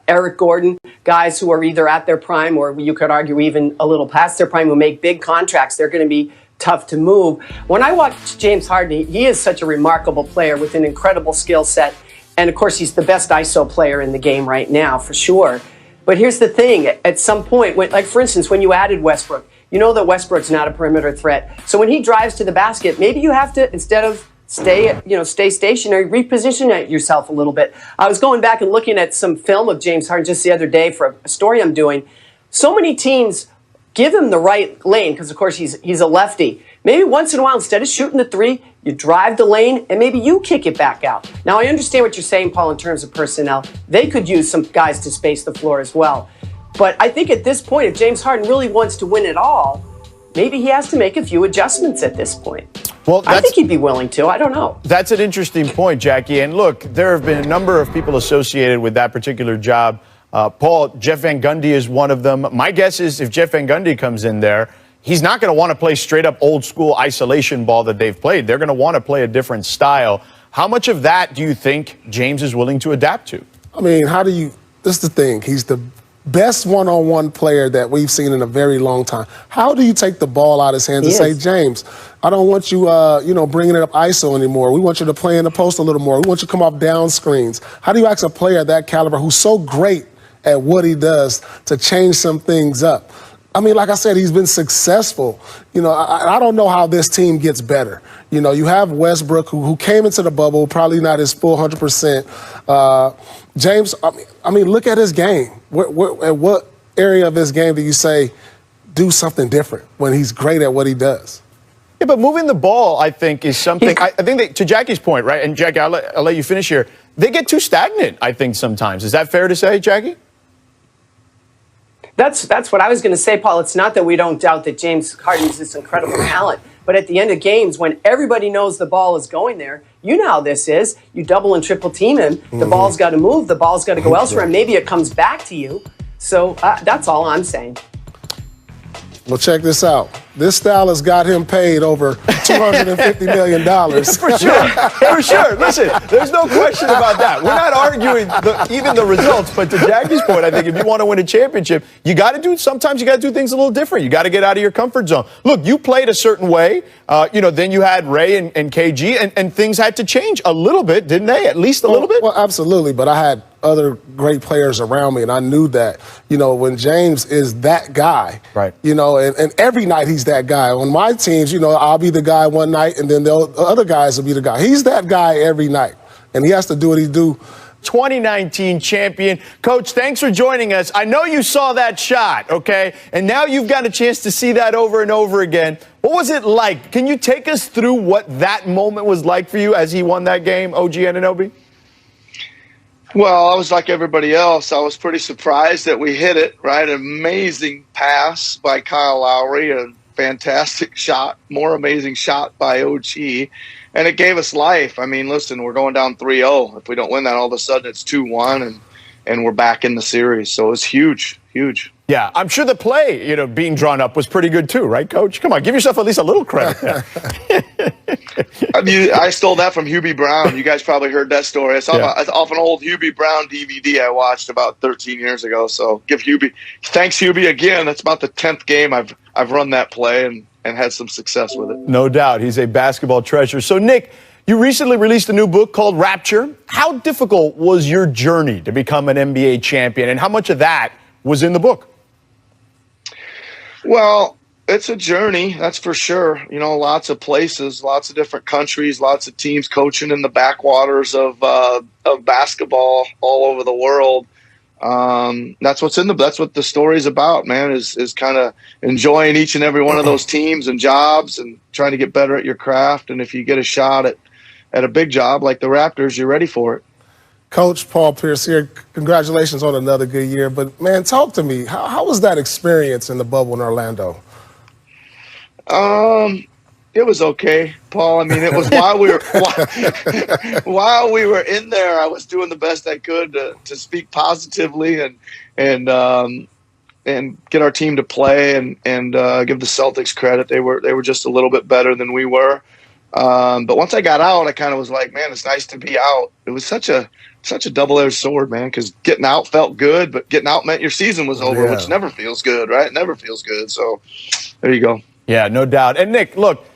Eric Gordon, guys who are either at their prime or you could argue even a little past their prime, who make big contracts. They're going to be tough to move. When I watch James Harden, he is such a remarkable player with an incredible skill set. And of course, he's the best ISO player in the game right now, for sure. But here's the thing. At some point, like for instance, when you added Westbrook, you know that Westbrook's not a perimeter threat. So when he drives to the basket, maybe you have to, instead of stay stationary, reposition yourself a little bit. I was going back and looking at some film of James Harden just the other day for a story I'm doing. So many teams give him the right lane because, of course, he's a lefty. Maybe once in a while, instead of shooting the three, you drive the lane and maybe you kick it back out. Now, I understand what you're saying, Paul, in terms of personnel. They could use some guys to space the floor as well. But I think at this point, if James Harden really wants to win it all, maybe he has to make a few adjustments at this point. Well, I think he'd be willing to. I don't know. That's an interesting point, Jackie. And look, there have been a number of people associated with that particular job. Paul, Jeff Van Gundy is one of them. My guess is if Jeff Van Gundy comes in there, he's not going to want to play straight up old school isolation ball that they've played. They're going to want to play a different style. How much of that do you think James is willing to adapt to? I mean, this is the thing. He's the best one-on-one player that we've seen in a very long time. How do you take the ball out of his hands and say, James, I don't want you, bringing it up ISO anymore. We want you to play in the post a little more. We want you to come off down screens. How do you ask a player of that caliber who's so great at what he does to change some things up? I mean, like I said, he's been successful. I don't know how this team gets better. You have Westbrook, who came into the bubble, probably not his full 100%. James, I mean, look at his game. At what area of his game do you say, do something different when he's great at what he does? Yeah, but moving the ball, I think, is something. I think to Jackie's point, right? And Jackie, I'll let you finish here. They get too stagnant, I think, sometimes. Is that fair to say, Jackie? That's what I was going to say, Paul. It's not that we don't doubt that James Harden is this incredible talent, but at the end of games, when everybody knows the ball is going there, you know how this is. You double and triple team him. The ball's got to move. The ball's got to go elsewhere. And maybe it comes back to you. So that's all I'm saying. Well, check this out. This style has got him paid over $250 million. For sure. For sure. Listen, there's no question about that. We're not arguing even the results. But to Jackie's point, I think if you want to win a championship, sometimes you got to do things a little different. You got to get out of your comfort zone. Look, you played a certain way. Then you had Ray and KG, and things had to change a little bit, didn't they? At least a little bit? Well, absolutely. But I had other great players around me, and I knew that, when James is that guy, right? And every night he's that guy. On my teams, I'll be the guy one night, and then the other guys will be the guy. He's that guy every night, and he has to do what he do. 2019 champion. Coach, thanks for joining us. I know you saw that shot, okay? And now you've got a chance to see that over and over again. What was it like? Can you take us through what that moment was like for you as he won that game, OG Anunoby? Well, I was like everybody else. I was pretty surprised that we hit it, right? An amazing pass by Kyle Lowry, a fantastic shot, more amazing shot by OG. And it gave us life. I mean, listen, we're going down 3-0. If we don't win that, all of a sudden it's 2-1, and we're back in the series. So it was huge, huge. Yeah, I'm sure the play, being drawn up was pretty good too, right, Coach? Come on, give yourself at least a little credit. I stole that from Hubie Brown. You guys probably heard that story. It's off an old Hubie Brown DVD I watched about 13 years ago. So thanks Hubie again. That's about the 10th game I've run that play and had some success with it. No doubt. He's a basketball treasure. So, Nick, you recently released a new book called Rapture. How difficult was your journey to become an NBA champion, and how much of that was in the book? Well, it's a journey, that's for sure. Lots of places, lots of different countries, lots of teams coaching in the backwaters of basketball all over the world. That's what the story's about, man, is kind of enjoying each and every one of those teams and jobs and trying to get better at your craft. And if you get a shot at a big job like the Raptors, you're ready for it. Coach Paul Pierce here. Congratulations on another good year. But, man, talk to me. How was that experience in the bubble in Orlando? It was okay, Paul. I mean, it was while we were in there, I was doing the best I could to speak positively and get our team to play and give the Celtics credit. They were just a little bit better than we were. But once I got out, I kind of was like, man, it's nice to be out. It was such a double-edged sword, man, because getting out felt good, but getting out meant your season was over, which never feels good, right? Never feels good. So there you go. Yeah, no doubt. And Nick, look,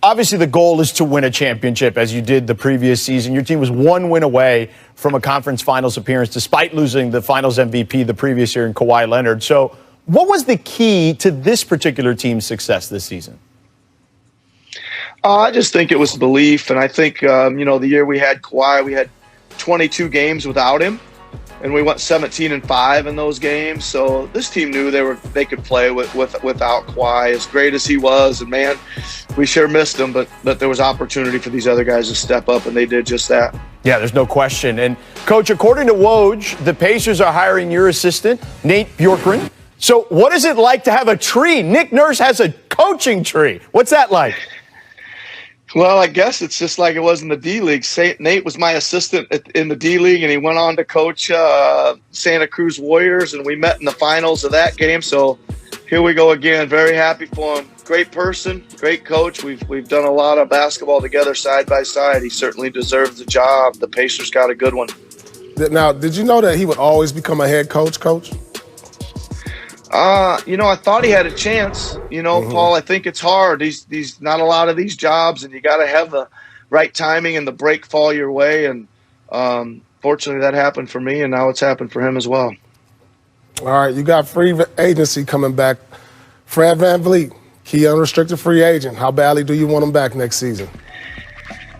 obviously the goal is to win a championship, as you did the previous season. Your team was one win away from a conference finals appearance, despite losing the finals MVP the previous year in Kawhi Leonard. So what was the key to this particular team's success this season? I just think it was belief. And I think, the year we had Kawhi, we had 22 games without him, and we went 17-5 in those games. So this team knew they could play without Kawhi, as great as he was. And man, we sure missed him, but there was opportunity for these other guys to step up, and they did just that. Yeah, there's no question. And Coach, according to Woj, the Pacers are hiring your assistant, Nate Bjorkgren. So what is it like to have a tree? Nick Nurse has a coaching tree. What's that like? Well, I guess it's just like it was in the D-League. Nate was my assistant in the D-League, and he went on to coach Santa Cruz Warriors, and we met in the finals of that game. So here we go again. Very happy for him. Great person, great coach. We've done a lot of basketball together side by side. He certainly deserves the job. The Pacers got a good one. Now, did you know that he would always become a head coach, Coach? I thought he had a chance. Paul, I think it's hard. These not a lot of these jobs, and you got to have the right timing and the break fall your way. And fortunately, that happened for me, and now it's happened for him as well. All right, you got free agency coming back. Fred VanVleet, key unrestricted free agent. How badly do you want him back next season?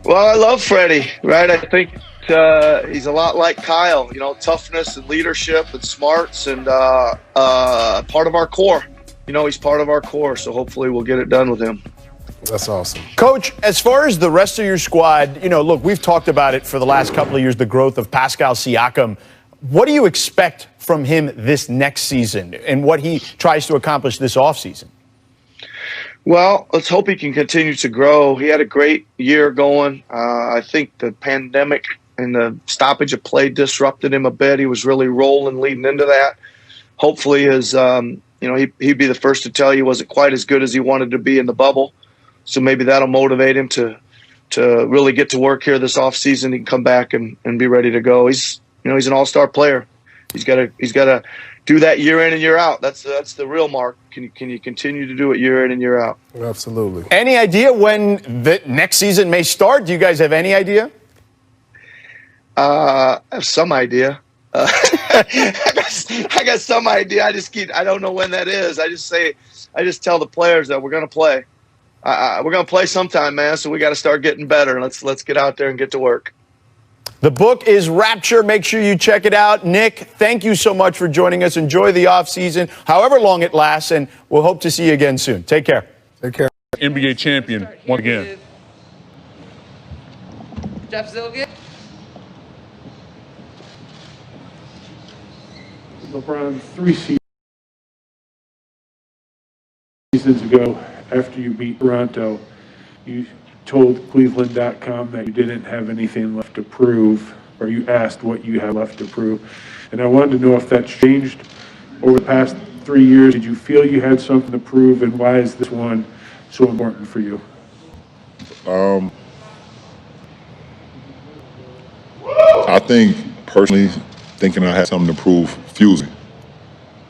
Well, I love Freddie, right? I think he's a lot like Kyle, toughness and leadership and smarts, and part of our core. He's part of our core, so hopefully we'll get it done with him. That's awesome. Coach, as far as the rest of your squad, look, we've talked about it for the last couple of years, the growth of Pascal Siakam. What do you expect from him this next season and what he tries to accomplish this offseason? Well, let's hope he can continue to grow. He had a great year going. I think the pandemic and the stoppage of play disrupted him a bit. He was really rolling leading into that. Hopefully he'd be the first to tell you he wasn't quite as good as he wanted to be in the bubble. So maybe that'll motivate him to really get to work here this offseason. He can come back and be ready to go. He's an all-star player. He's got to do that year in and year out. That's the real mark. Can you continue to do it year in and year out? Absolutely. Any idea when the next season may start? Do you guys have any idea? I have some idea. I got some idea. I don't know when that is. I just tell the players that we're going to play. We're going to play sometime, man. So we got to start getting better. Let's get out there and get to work. The book is Rapture. Make sure you check it out. Nick, thank you so much for joining us. Enjoy the off season, however long it lasts, and we'll hope to see you again soon. Take care. Take care. NBA champion once again. Jeff Zilgit. LeBron, 3 seasons ago, after you beat Toronto, you told Cleveland.com that you didn't have anything left to prove, or you asked what you had left to prove. And I wanted to know if that's changed over the past 3 years. Did you feel you had something to prove, and why is this one so important for you? I think, personally, thinking I had something to prove fuels me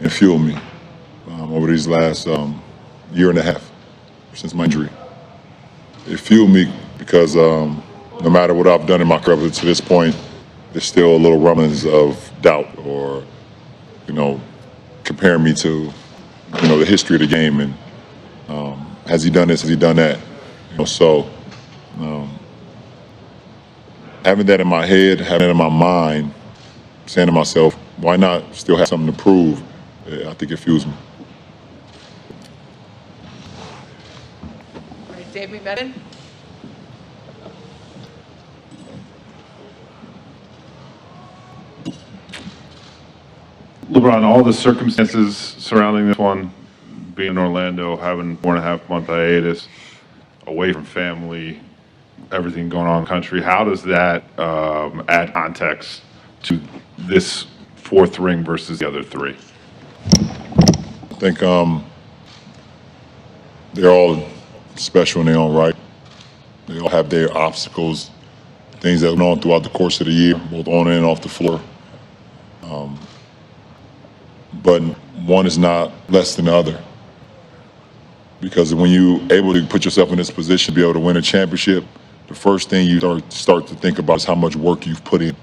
and fueled me over these last year and a half since my injury. It fueled me because no matter what I've done in my career to this point, there's still a little rumblings of doubt or, comparing me to, the history of the game and has he done this, has he done that? Having that in my head, having it in my mind, saying to myself, why not still have something to prove? I think it fuels me. All right, Dave McMenamin. LeBron, all the circumstances surrounding this one, being in Orlando, having 4.5-month hiatus, away from family, everything going on in the country, how does that add context to this fourth ring versus the other three? I think they're all special in their own right. They all have their obstacles, things that went on throughout the course of the year, both on and off the floor. But one is not less than the other. Because when you're able to put yourself in this position to be able to win a championship, the first thing you start to think about is how much work you've put in.